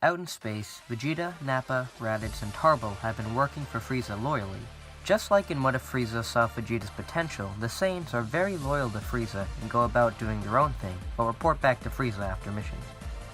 Out in space, Vegeta, Nappa, Raditz, and Tarble have been working for Frieza loyally. Just like in What If Frieza saw Vegeta's potential, the Saiyans are very loyal to Frieza and go about doing their own thing, but report back to Frieza after missions.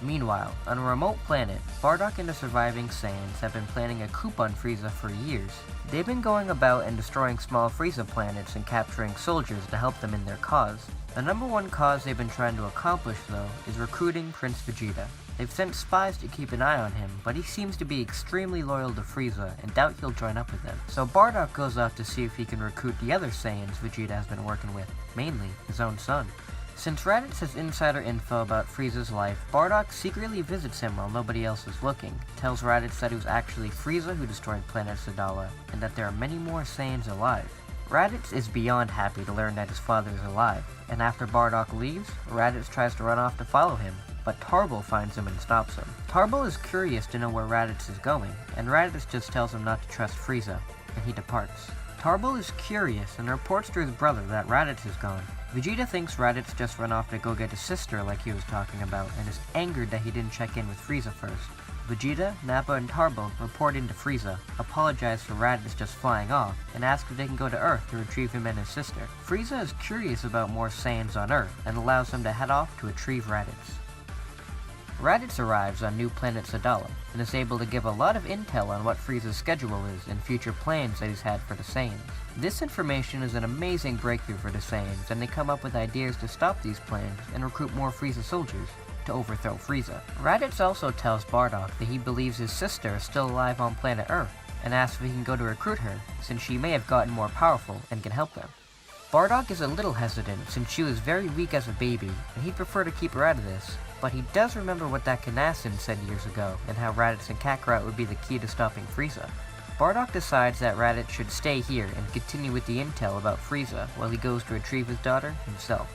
Meanwhile, on a remote planet, Bardock and the surviving Saiyans have been planning a coup on Frieza for years. They've been going about and destroying small Frieza planets and capturing soldiers to help them in their cause. The number one cause they've been trying to accomplish, though, is recruiting Prince Vegeta. They've sent spies to keep an eye on him, but he seems to be extremely loyal to Frieza and doubt he'll join up with them. So Bardock goes off to see if he can recruit the other Saiyans Vegeta has been working with, mainly his own son. Since Raditz has insider info about Frieza's life, Bardock secretly visits him while nobody else is looking, tells Raditz that it was actually Frieza who destroyed planet Sadala, and that there are many more Saiyans alive. Raditz is beyond happy to learn that his father is alive, and after Bardock leaves, Raditz tries to run off to follow him, but Tarble finds him and stops him. Tarble is curious to know where Raditz is going, and Raditz just tells him not to trust Frieza, and he departs. Tarble is curious and reports to his brother that Raditz is gone. Vegeta thinks Raditz just ran off to go get his sister like he was talking about, and is angered that he didn't check in with Frieza first. Vegeta, Nappa, and Tarble report into Frieza, apologize for Raditz just flying off, and ask if they can go to Earth to retrieve him and his sister. Frieza is curious about more Saiyans on Earth, and allows them to head off to retrieve Raditz. Raditz arrives on new planet Sadala, and is able to give a lot of intel on what Frieza's schedule is and future plans that he's had for the Saiyans. This information is an amazing breakthrough for the Saiyans, and they come up with ideas to stop these plans and recruit more Frieza soldiers to overthrow Frieza. Raditz also tells Bardock that he believes his sister is still alive on planet Earth, and asks if he can go to recruit her, since she may have gotten more powerful and can help them. Bardock is a little hesitant since she was very weak as a baby, and he'd prefer to keep her out of this, but he does remember what that Canassin said years ago, and how Raditz and Kakarot would be the key to stopping Frieza. Bardock decides that Raditz should stay here and continue with the intel about Frieza while he goes to retrieve his daughter himself.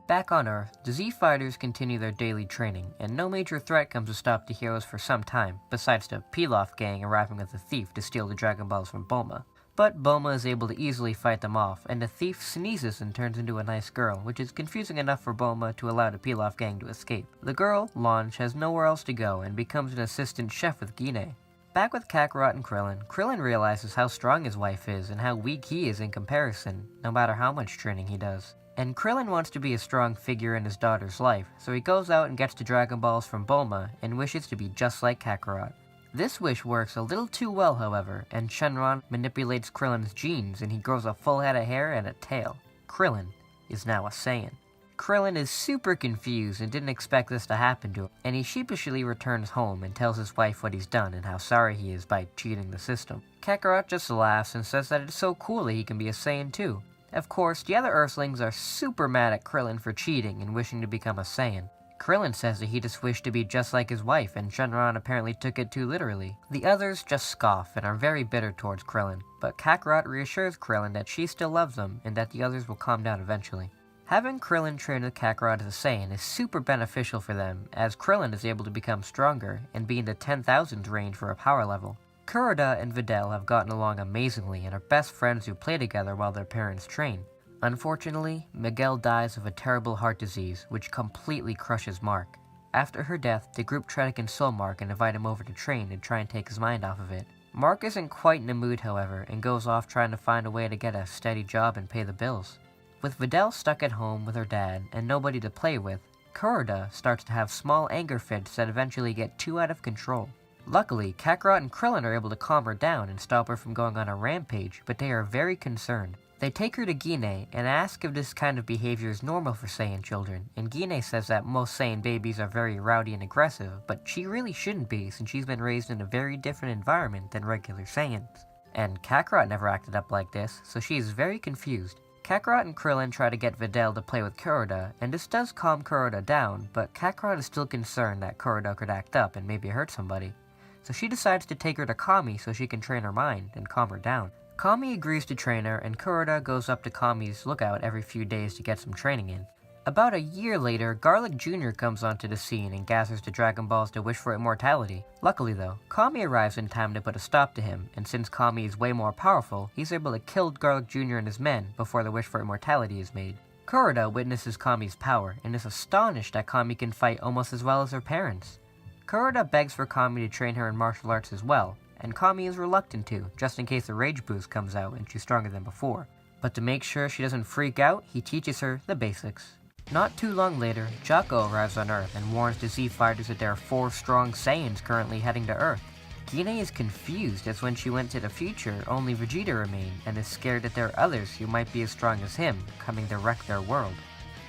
Back on Earth, the Z-Fighters continue their daily training, and no major threat comes to stop the heroes for some time, besides the Pilaf gang arriving with a thief to steal the Dragon Balls from Bulma. But Bulma is able to easily fight them off, and the thief sneezes and turns into a nice girl, which is confusing enough for Bulma to allow the Pilaf gang to escape. The girl, Launch, has nowhere else to go and becomes an assistant chef with Guinea. Back with Kakarot and Krillin, Krillin realizes how strong his wife is and how weak he is in comparison, no matter how much training he does. And Krillin wants to be a strong figure in his daughter's life, so he goes out and gets the Dragon Balls from Bulma and wishes to be just like Kakarot. This wish works a little too well, however, and Shenron manipulates Krillin's genes and he grows a full head of hair and a tail. Krillin is now a Saiyan. Krillin is super confused and didn't expect this to happen to him, and he sheepishly returns home and tells his wife what he's done and how sorry he is by cheating the system. Kakarot just laughs and says that it's so cool that he can be a Saiyan too. Of course, the other Earthlings are super mad at Krillin for cheating and wishing to become a Saiyan. Krillin says that he just wished to be just like his wife, and Shenron apparently took it too literally. The others just scoff and are very bitter towards Krillin, but Kakarot reassures Krillin that she still loves them and that the others will calm down eventually. Having Krillin train with Kakarot as a Saiyan is super beneficial for them, as Krillin is able to become stronger and be in the 10,000s range for a power level. Kuroda and Videl have gotten along amazingly and are best friends who play together while their parents train. Unfortunately, Miguel dies of a terrible heart disease, which completely crushes Mark. After her death, the group try to console Mark and invite him over to train and try and take his mind off of it. Mark isn't quite in the mood, however, and goes off trying to find a way to get a steady job and pay the bills. With Videl stuck at home with her dad and nobody to play with, Kuroda starts to have small anger fits that eventually get too out of control. Luckily, Kakarot and Krillin are able to calm her down and stop her from going on a rampage, but they are very concerned. They take her to Guinea and ask if this kind of behavior is normal for Saiyan children, and Guinea says that most Saiyan babies are very rowdy and aggressive, but she really shouldn't be since she's been raised in a very different environment than regular Saiyans. And Kakarot never acted up like this, so she is very confused. Kakarot and Krillin try to get Videl to play with Kuroda, and this does calm Kuroda down, but Kakarot is still concerned that Kuroda could act up and maybe hurt somebody. So she decides to take her to Kami so she can train her mind and calm her down. Kami agrees to train her, and Kuroda goes up to Kami's lookout every few days to get some training in. About a year later, Garlic Jr. comes onto the scene and gathers the Dragon Balls to wish for immortality. Luckily though, Kami arrives in time to put a stop to him, and since Kami is way more powerful, he's able to kill Garlic Jr. and his men before the wish for immortality is made. Kuroda witnesses Kami's power, and is astonished that Kami can fight almost as well as her parents. Kuroda begs for Kami to train her in martial arts as well, and Kami is reluctant to, just in case the rage boost comes out and she's stronger than before. But to make sure she doesn't freak out, he teaches her the basics. Not too long later, Jocko arrives on Earth and warns the Z fighters that there are 4 strong Saiyans currently heading to Earth. Gine is confused as when she went to the future, only Vegeta remained, and is scared that there are others who might be as strong as him, coming to wreck their world.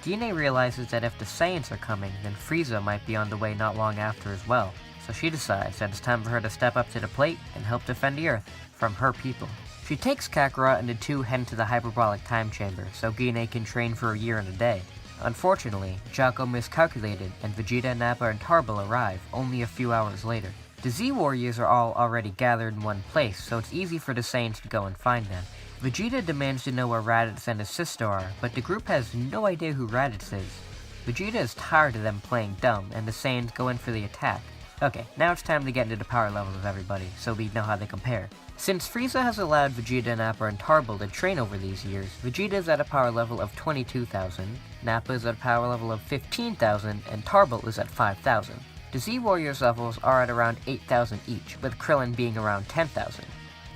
Gine realizes that if the Saiyans are coming, then Frieza might be on the way not long after as well, so she decides that it's time for her to step up to the plate and help defend the Earth from her people. She takes Kakarot and the two head into the hyperbolic time chamber so Gine can train for a year and a day. Unfortunately, Jocko miscalculated and Vegeta, Nappa, and Tarbell arrive only a few hours later. The Z-Warriors are all already gathered in one place, so it's easy for the Saiyans to go and find them. Vegeta demands to know where Raditz and his sister are, but the group has no idea who Raditz is. Vegeta is tired of them playing dumb, and the Saiyans go in for the attack. Okay, now it's time to get into the power levels of everybody, so we know how they compare. Since Frieza has allowed Vegeta, Nappa, and Tarbell to train over these years, Vegeta is at a power level of 22,000, Nappa is at a power level of 15,000, and Tarbell is at 5,000. The Z-Warriors levels are at around 8,000 each, with Krillin being around 10,000.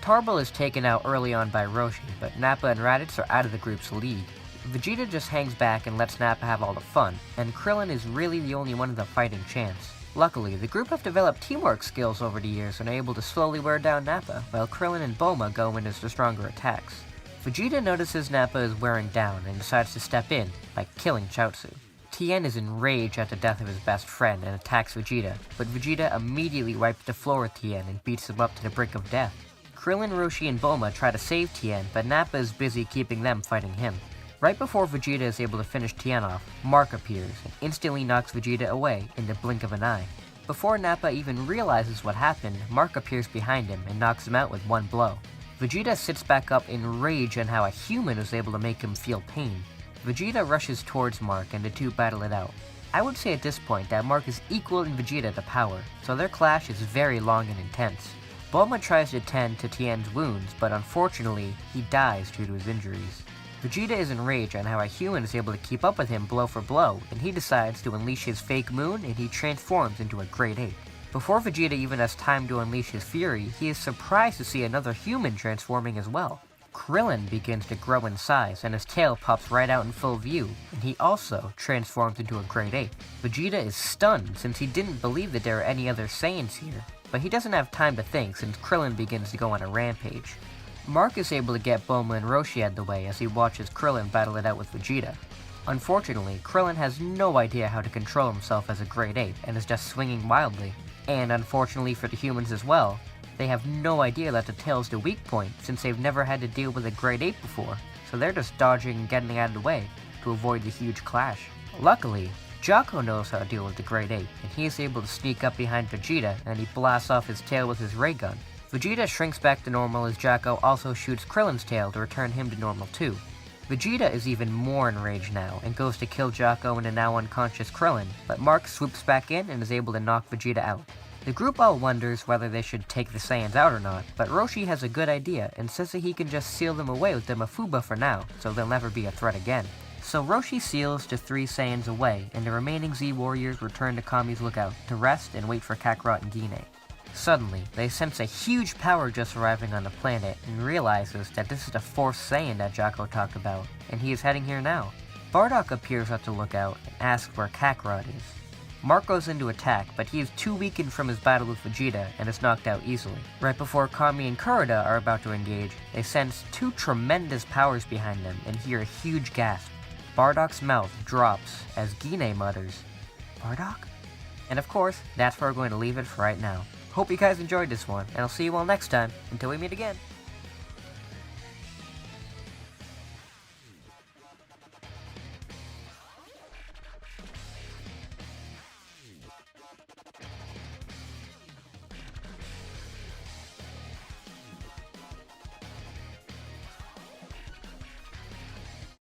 Tarbell is taken out early on by Roshi, but Nappa and Raditz are out of the group's league. Vegeta just hangs back and lets Nappa have all the fun, and Krillin is really the only one with a fighting chance. Luckily, the group have developed teamwork skills over the years and are able to slowly wear down Nappa, while Krillin and Bulma go in as the stronger attacks. Vegeta notices Nappa is wearing down and decides to step in by killing Chaozu. Tien is enraged at the death of his best friend and attacks Vegeta, but Vegeta immediately wipes the floor with Tien and beats him up to the brink of death. Krillin, Roshi, and Bulma try to save Tien, but Nappa is busy keeping them fighting him. Right before Vegeta is able to finish Tien off, Mark appears and instantly knocks Vegeta away in the blink of an eye. Before Nappa even realizes what happened, Mark appears behind him and knocks him out with one blow. Vegeta sits back up in rage on how a human was able to make him feel pain. Vegeta rushes towards Mark and the two battle it out. I would say at this point that Mark is equal in Vegeta to power, so their clash is very long and intense. Bulma tries to tend to Tien's wounds, but unfortunately, he dies due to his injuries. Vegeta is enraged on how a human is able to keep up with him blow for blow, and he decides to unleash his fake moon and he transforms into a Great Ape. Before Vegeta even has time to unleash his fury, he is surprised to see another human transforming as well. Krillin begins to grow in size and his tail pops right out in full view, and he also transforms into a Great Ape. Vegeta is stunned since he didn't believe that there are any other Saiyans here, but he doesn't have time to think since Krillin begins to go on a rampage. Mark is able to get Bulma and Roshi out of the way as he watches Krillin battle it out with Vegeta. Unfortunately, Krillin has no idea how to control himself as a Great Ape and is just swinging wildly. And unfortunately for the humans as well, they have no idea that the tail's the weak point since they've never had to deal with a Great Ape before, so they're just dodging and getting out of the way to avoid the huge clash. Luckily, Jocko knows how to deal with the Great Ape, and he is able to sneak up behind Vegeta and he blasts off his tail with his ray gun. Vegeta shrinks back to normal as Jocko also shoots Krillin's tail to return him to normal too. Vegeta is even more enraged now and goes to kill Jocko and the now unconscious Krillin, but Mark swoops back in and is able to knock Vegeta out. The group all wonders whether they should take the Saiyans out or not, but Roshi has a good idea and says that he can just seal them away with the Mafuba for now, so they'll never be a threat again. So Roshi seals the 3 Saiyans away, and the remaining Z-Warriors return to Kami's lookout to rest and wait for Kakarot and Gine. Suddenly, they sense a huge power just arriving on the planet and realizes that this is the 4th Saiyan that Jocko talked about, and he is heading here now. Bardock appears at the lookout and asks where Kakarot is. Mark goes into attack, but he is too weakened from his battle with Vegeta and is knocked out easily. Right before Kami and Kuroda are about to engage, they sense 2 tremendous powers behind them and hear a huge gasp. Bardock's mouth drops as Gine mutters, "Bardock?" And of course, that's where we're going to leave it for right now. Hope you guys enjoyed this one, and I'll see you all next time, until we meet again.